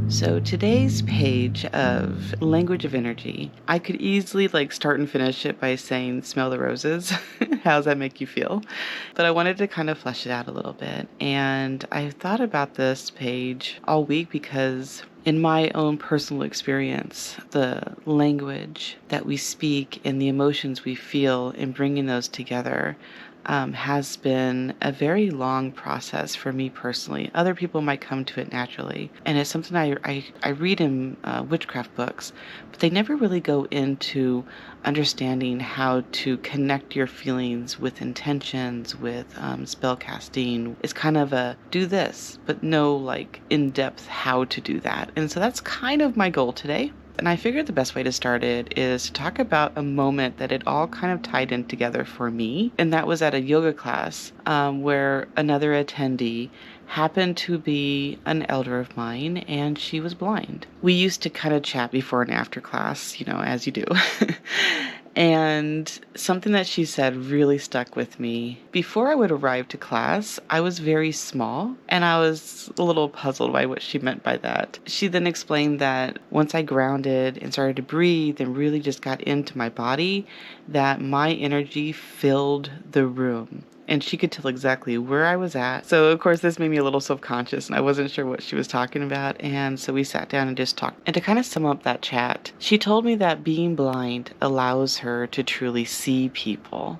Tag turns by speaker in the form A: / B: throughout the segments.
A: So today's page of Language of Energy, I could easily start and finish it by saying smell the roses. How does that make you feel? But I wanted to kind of flesh it out a little bit. And I thought about this page all week because in my own personal experience, the language that we speak and the emotions we feel and bringing those together has been a very long process for me personally. Other people might come to it naturally. And it's something I read in witchcraft books, but they never really go into understanding how to connect your feelings with intentions, with spell casting. It's kind of a do this, but no in-depth how to do that. And so that's kind of my goal today. And I figured the best way to start it is to talk about a moment that it all kind of tied in together for me. And that was at a yoga class where another attendee happened to be an elder of mine, and she was blind. We used to kind of chat before and after class, as you do. And something that she said really stuck with me. Before I would arrive to class, I was very small, and I was a little puzzled by what she meant by that. She then explained that once I grounded and started to breathe and really just got into my body, that my energy filled the room. And she could tell exactly where I was at. So, of course, this made me a little self-conscious, and I wasn't sure what she was talking about. And so we sat down and just talked. And to kind of sum up that chat, she told me that being blind allows her to truly see people.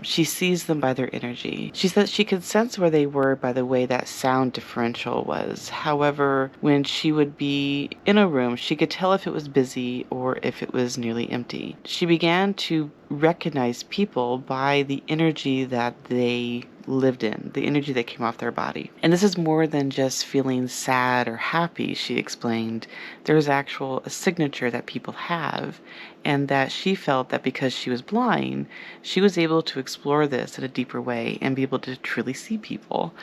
A: She sees them by their energy. She said she could sense where they were by the way that sound differential was. However, when she would be in a room, she could tell if it was busy or if it was nearly empty. She began to recognize people by the energy that they lived in, the energy that came off their body. And this is more than just feeling sad or happy, she explained. There's a signature that people have, and that she felt that because she was blind, she was able to explore this in a deeper way and be able to truly see people,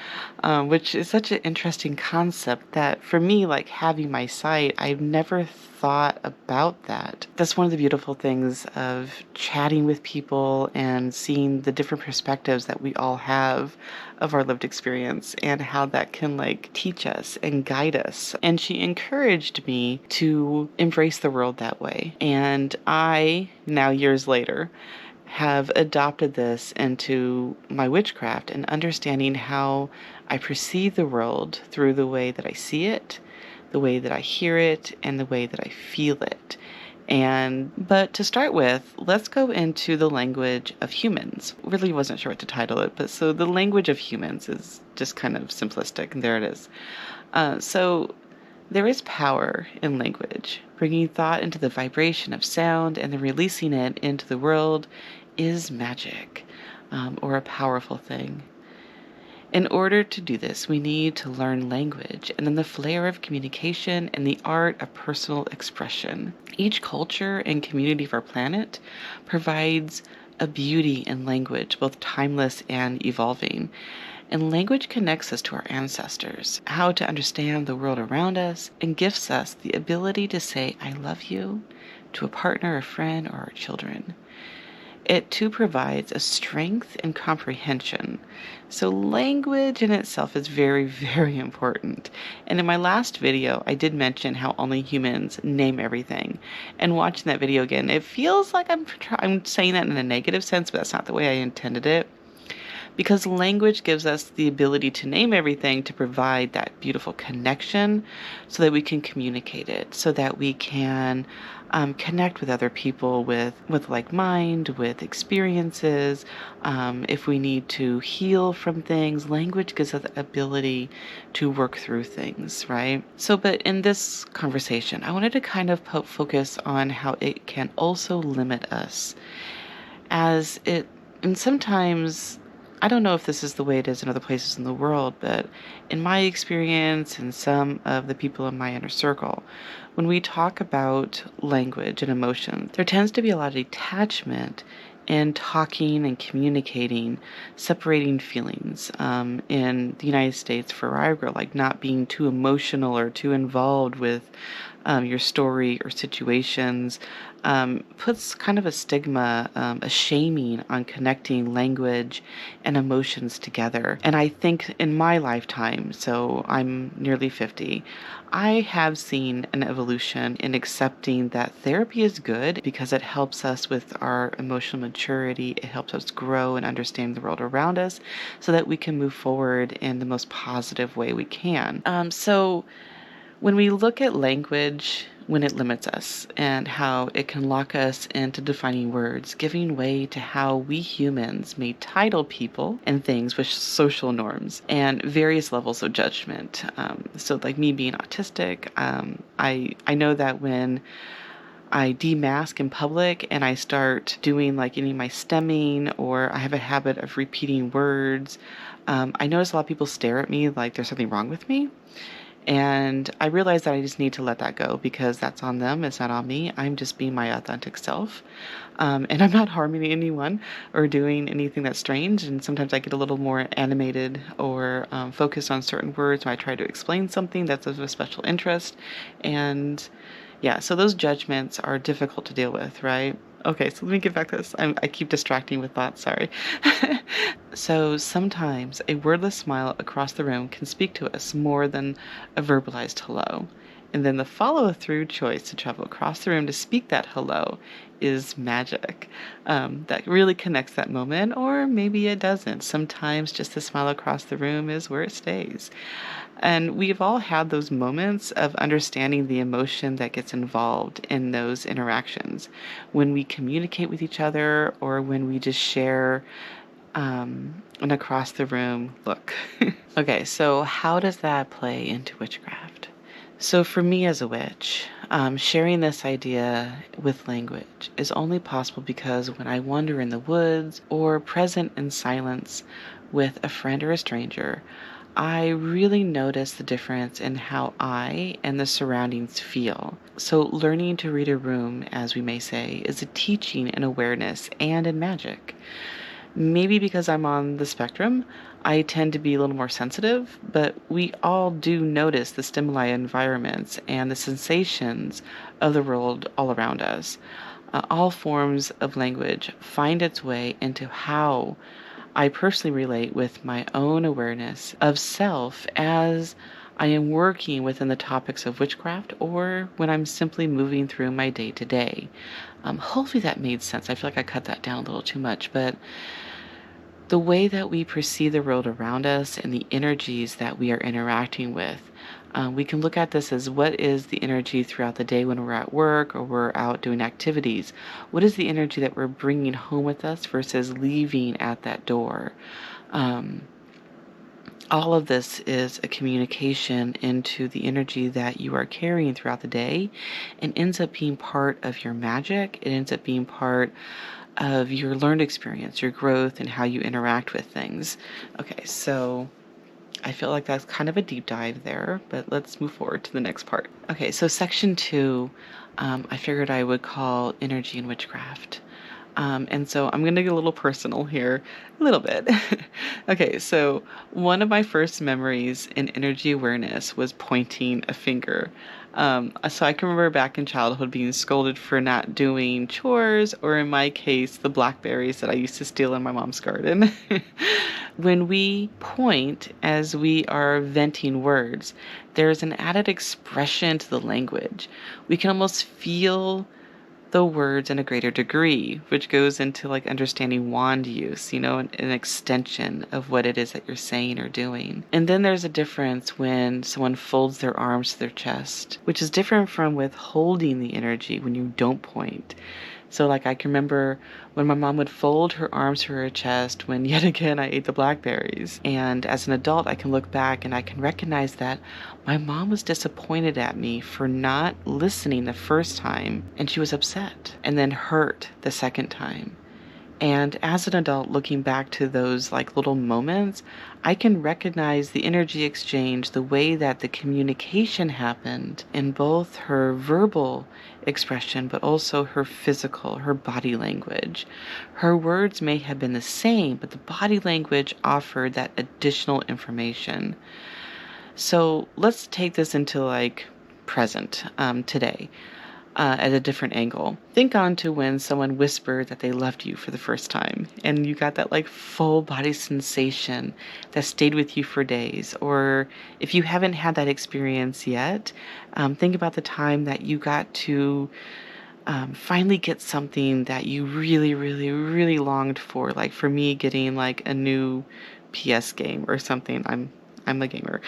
A: which is such an interesting concept that for me, having my sight, I've never thought about that. That's one of the beautiful things of chatting with people and seeing the different perspectives that we all have of our lived experience and how that can teach us and guide us. And she encouraged me to embrace the world that way. And I, now years later, have adopted this into my witchcraft and understanding how I perceive the world through the way that I see it, the way that I hear it, and the way that I feel it. But to start with, let's go into the language of humans. Really wasn't sure what to title it, but so the language of humans is just kind of simplistic, and there it is. So there is power in language. Bringing thought into the vibration of sound and then releasing it into the world is magic, or a powerful thing. In order to do this, we need to learn language and then the flair of communication and the art of personal expression. Each culture and community of our planet provides a beauty in language, both timeless and evolving. And language connects us to our ancestors, how to understand the world around us, and gifts us the ability to say, I love you, to a partner, a friend, or our children. It too provides a strength and comprehension. So language in itself is very, very important. And in my last video, I did mention how only humans name everything. And watching that video again, it feels like I'm saying that in a negative sense, but that's not the way I intended it. Because language gives us the ability to name everything, to provide that beautiful connection so that we can communicate it, so that we can connect with other people with like mind, with experiences. If we need to heal from things, language gives us the ability to work through things, right? So, but in this conversation, I wanted to kind of focus on how it can also limit us and sometimes, I don't know if this is the way it is in other places in the world, but in my experience and some of the people in my inner circle, when we talk about language and emotion, there tends to be a lot of detachment in talking and communicating, separating feelings. In the United States, for where I grew, not being too emotional or too involved with your story or situations, puts kind of a stigma, a shaming on connecting language and emotions together. And I think in my lifetime, so I'm nearly 50, I have seen an evolution in accepting that therapy is good because it helps us with our emotional maturity. It helps us grow and understand the world around us so that we can move forward in the most positive way we can. So when we look at language, when it limits us and how it can lock us into defining words, giving way to how we humans may title people and things with social norms and various levels of judgment. So, like me being autistic, I know that when I demask in public and I start doing like any of my stemming, or I have a habit of repeating words, I notice a lot of people stare at me like there's something wrong with me. And I realize that I just need to let that go because that's on them. It's not on me. I'm just being my authentic self. And I'm not harming anyone or doing anything that's strange. And sometimes I get a little more animated or focused on certain words when I try to explain something that's of a special interest. And yeah, so those judgments are difficult to deal with, right? Okay, so let me get back to this. I keep distracting with thoughts, sorry. So sometimes a wordless smile across the room can speak to us more than a verbalized hello. And then the follow through choice to travel across the room to speak that hello is magic. That really connects that moment, or maybe it doesn't. Sometimes just the smile across the room is where it stays. And we've all had those moments of understanding the emotion that gets involved in those interactions when we communicate with each other or when we just share an across the room look. Okay, so how does that play into witchcraft? So for me as a witch, sharing this idea with language is only possible because when I wander in the woods or present in silence with a friend or a stranger, I really notice the difference in how I and the surroundings feel. So learning to read a room, as we may say, is a teaching in awareness and in magic. Maybe because I'm on the spectrum, I tend to be a little more sensitive, but we all do notice the stimuli environments and the sensations of the world all around us. All forms of language find its way into how I personally relate with my own awareness of self as I am working within the topics of witchcraft or when I'm simply moving through my day to day. Hopefully that made sense. I feel like I cut that down a little too much, but the way that we perceive the world around us and the energies that we are interacting with. We can look at this as what is the energy throughout the day when we're at work or we're out doing activities? What is the energy that we're bringing home with us versus leaving at that door? All of this is a communication into the energy that you are carrying throughout the day and ends up being part of your magic. It ends up being part of your learned experience, your growth, and how you interact with things. Okay, so I feel like that's kind of a deep dive there, but let's move forward to the next part. Okay, so section 2, I figured I would call energy and witchcraft. And so I'm going to get a little personal here, a little bit. Okay, so one of my first memories in energy awareness was pointing a finger. So I can remember back in childhood being scolded for not doing chores, or in my case, the blackberries that I used to steal in my mom's garden. When we point as we are venting words, there's an added expression to the language. We can almost feel the words in a greater degree, which goes into like understanding wand use, an extension of what it is that you're saying or doing. And then there's a difference when someone folds their arms to their chest, which is different from withholding the energy when you don't point. So like I can remember when my mom would fold her arms to her chest when yet again I ate the blackberries. And as an adult, I can look back and I can recognize that my mom was disappointed at me for not listening the first time, and she was upset and then hurt the second time. And as an adult, looking back to those like little moments, I can recognize the energy exchange, the way that the communication happened in both her verbal expression, but also her physical, her body language. Her words may have been the same, but the body language offered that additional information. So let's take this into like present today at a different angle. Think on to when someone whispered that they loved you for the first time and you got that like full body sensation that stayed with you for days. Or if you haven't had that experience yet, think about the time that you got to finally get something that you really, really, really longed for. Like for me, getting like a new PS game or something. I'm a gamer.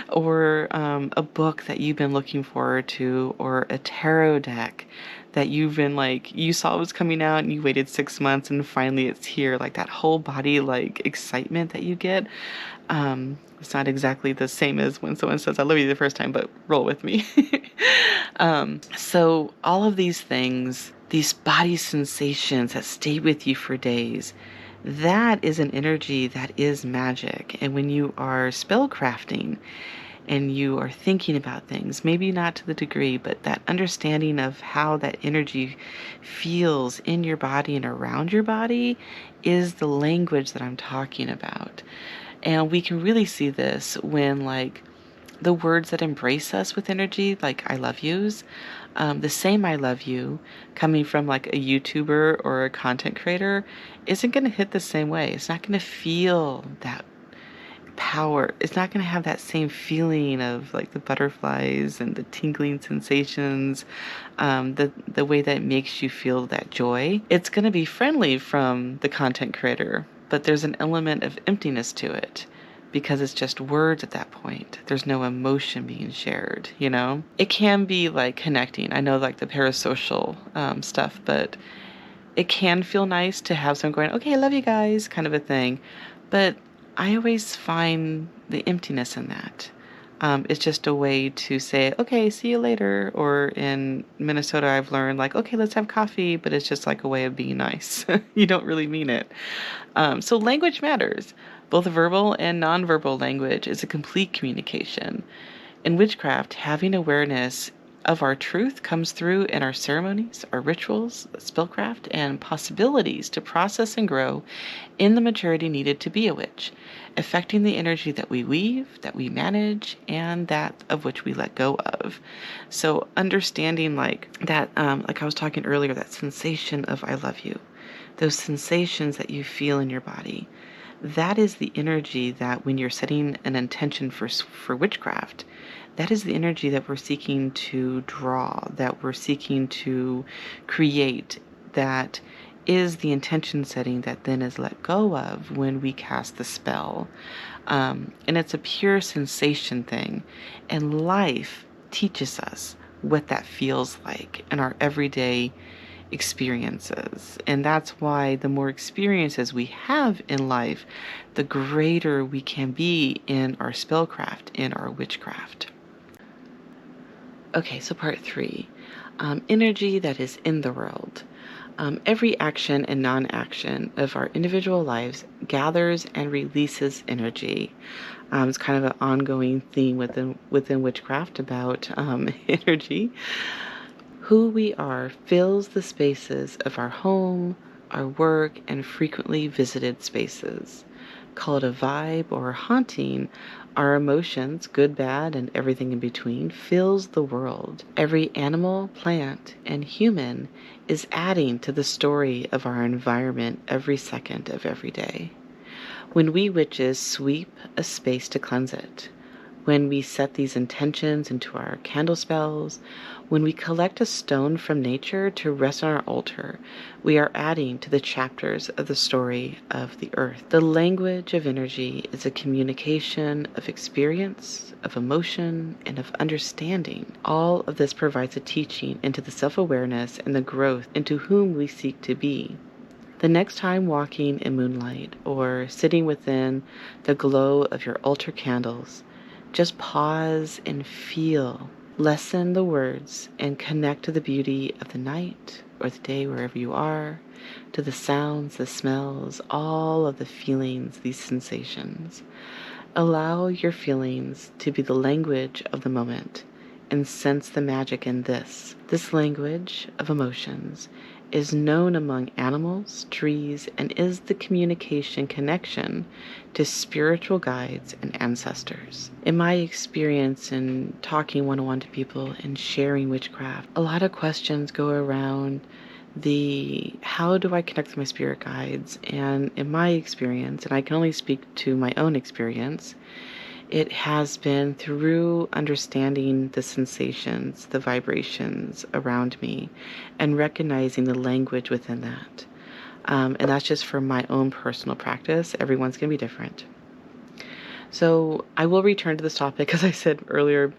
A: Or a book that you've been looking forward to, or a tarot deck that you've been like, you saw it was coming out and you waited 6 months and finally it's here. Like that whole body like excitement that you get. It's not exactly the same as when someone says, I love you the first time, but roll with me. So all of these things, these body sensations that stay with you for days, that is an energy that is magic. And when you are spellcrafting and you are thinking about things, maybe not to the degree, but that understanding of how that energy feels in your body and around your body is the language that I'm talking about. And we can really see this when like the words that embrace us with energy, like I love yous, the same I love you coming from like a YouTuber or a content creator isn't going to hit the same way. It's not going to feel that power. It's not going to have that same feeling of like the butterflies and the tingling sensations, the way that it makes you feel that joy. It's going to be friendly from the content creator, but there's an element of emptiness to it because it's just words at that point. There's no emotion being shared, you know? It can be like connecting. I know like the parasocial stuff, but it can feel nice to have someone going, okay, I love you guys, kind of a thing. But I always find the emptiness in that. It's just a way to say, okay, see you later. Or in Minnesota, I've learned like, okay, let's have coffee, but it's just like a way of being nice. You don't really mean it. So language matters. Both verbal and nonverbal language is a complete communication. In witchcraft, having awareness of our truth comes through in our ceremonies, our rituals, spellcraft, and possibilities to process and grow in the maturity needed to be a witch, affecting the energy that we weave, that we manage, and that of which we let go of. So understanding like that, like I was talking earlier, that sensation of I love you, those sensations that you feel in your body, that is the energy that when you're setting an intention for witchcraft, that is the energy that we're seeking to draw, that we're seeking to create, that is the intention setting that then is let go of when we cast the spell. And it's a pure sensation thing. And life teaches us what that feels like in our everyday experiences. And that's why the more experiences we have in life, the greater we can be in our spellcraft, in our witchcraft. Okay, so part 3, energy that is in the world. Every action and non-action of our individual lives gathers and releases energy. It's kind of an ongoing theme within witchcraft about energy. Who we are fills the spaces of our home, our work, and frequently visited spaces. Call it a vibe or a haunting, our emotions, good, bad, and everything in between, fills the world. Every animal, plant, and human is adding to the story of our environment every second of every day. When we witches sweep a space to cleanse it, when we set these intentions into our candle spells, when we collect a stone from nature to rest on our altar, we are adding to the chapters of the story of the earth. The language of energy is a communication of experience, of emotion, and of understanding. All of this provides a teaching into the self-awareness and the growth into whom we seek to be. The next time walking in moonlight or sitting within the glow of your altar candles, just pause and feel. Lessen the words and connect to the beauty of the night or the day wherever you are, to the sounds, the smells, all of the feelings, these sensations. Allow your feelings to be the language of the moment and sense the magic in this language of emotions is known among animals, trees, and is the communication connection to spiritual guides and ancestors. In my experience in talking one-on-one to people and sharing witchcraft, a lot of questions go around the how do I connect with my spirit guides? And in my experience, and I can only speak to my own experience, it has been through understanding the sensations, the vibrations around me, and recognizing the language within that. And that's just for my own personal practice. Everyone's going to be different. So I will return to this topic, as I said earlier,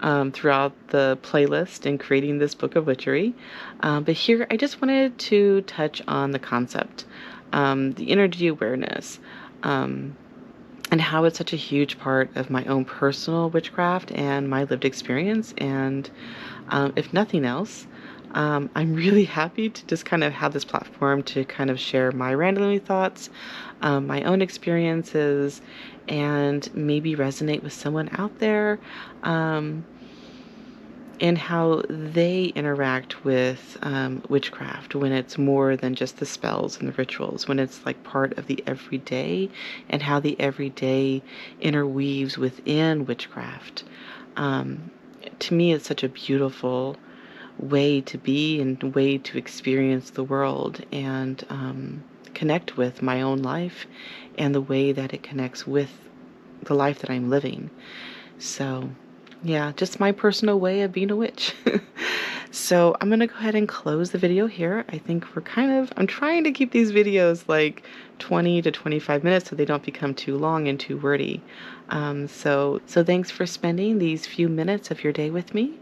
A: throughout the playlist in creating this book of witchery. But here I just wanted to touch on the concept, the energy awareness, and how it's such a huge part of my own personal witchcraft and my lived experience. And if nothing else, I'm really happy to just kind of have this platform to kind of share my randomly thoughts, my own experiences, and maybe resonate with someone out there, and how they interact with witchcraft when it's more than just the spells and the rituals, when it's like part of the everyday, and how the everyday interweaves within witchcraft. To me, it's such a beautiful way to be and way to experience the world and connect with my own life and the way that it connects with the life that I'm living. So yeah, just my personal way of being a witch. So I'm going to go ahead and close the video here. I think I'm trying to keep these videos like 20 to 25 minutes so they don't become too long and too wordy. So thanks for spending these few minutes of your day with me.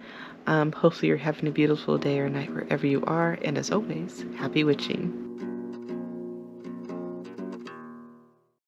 A: Hopefully you're having a beautiful day or night wherever you are. And as always, happy witching.